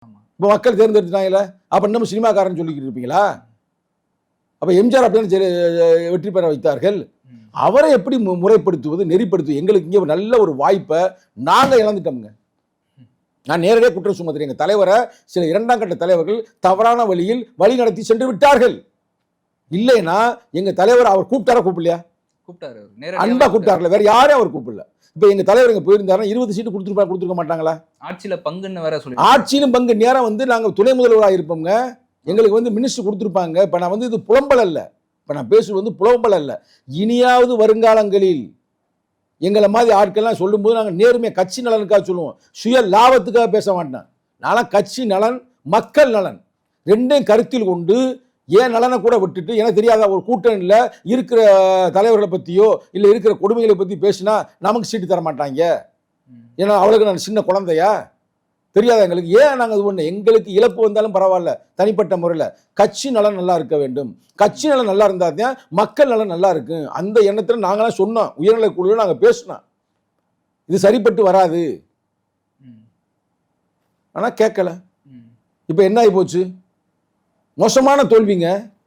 இப்போ மக்கள் தேர்ந்தெடுத்துட்டாங்கல்ல, அப்போ நம்ம சினிமாக்காரன் சொல்லிக்கிட்டு இருப்பீங்களா? அப்போ எம்ஜிஆர் அப்படின்னு வெற்றி பெற வைத்தார்கள். அவரை எப்படி முறைப்படுத்துவது, நெறிப்படுத்துவது? எங்களுக்கு இங்கே நல்ல ஒரு வாய்ப்பை நாங்கள் இழந்துட்டோம்ங்க. நான் நேரடியாக குற்றம் சுமத்துறேன். எங்கள் தலைவரை சில இரண்டாம் கட்ட தலைவர்கள் தவறான வழியில் வழி நடத்தி சென்று விட்டார்கள். இல்லைன்னா எங்க தலைவர் அவர் கூப்பிட்டாரா கூப்பிடலையா? கூப்பிட்டாரு. அன்பா கூப்பிட்டார்ல, வேற யாரும் அவர் கூப்பிடல. இப்ப எங்க தலைவர் இங்க போயிருந்தாருன்னா 20 சீட்டு கொடுத்துருக்க மாட்டாங்களா? ஆட்சியில பங்குன்னு வேற சொல்லி, ஆட்சியிலும் பங்கு. நேரம் நாங்க துணை முதல்வராக இருப்போங்க. எங்களுக்கு மினிஸ்டர் கொடுத்துருப்பாங்க. இப்ப நான் இது புலம்பல் அல்ல, இப்ப நான் பேசுவது புலம்பல் அல்ல. இனியாவது வருங்காலங்களில் எங்களை மாதிரி ஆட்கள்லாம் சொல்லும்போது நாங்கள் நேர்மையாக கட்சி நலனுக்காக சொல்லுவோம், சுய லாபத்துக்காக பேச மாட்டேன். நானும் கட்சி நலன், மக்கள் நலன் ரெண்டையும் கருத்தில் கொண்டு ஏன் நலனை கூட விட்டுட்டு எனக்கு தெரியாத ஒரு கூட்டணியில் இருக்கிற தலைவர்களை பற்றியோ இல்லை இருக்கிற கொடுமைகளை பற்றி பேசினா நமக்கு சீட்டு தர மாட்டாங்க. ஏன்னா அவளுக்கு நான் சின்ன குழந்தையா தெரியாத எங்களுக்கு. ஏன் நாங்கள் இது ஒன்று, எங்களுக்கு இழப்பு வந்தாலும் பரவாயில்ல, தனிப்பட்ட முறையில் கட்சி நலன் நல்லா இருக்க வேண்டும். கட்சி நலன் நல்லா இருந்தால் தான் மக்கள் நலன் நல்லா இருக்கு. அந்த எண்ணத்தில் நாங்களாம் சொன்னோம், உயர்நிலை குழுவில் நாங்கள் பேசினோம், இது சரிப்பட்டு வராது. ஆனால் கேட்கல. இப்போ என்ன ஆகி போச்சு? மோசமான தோல்விங்க.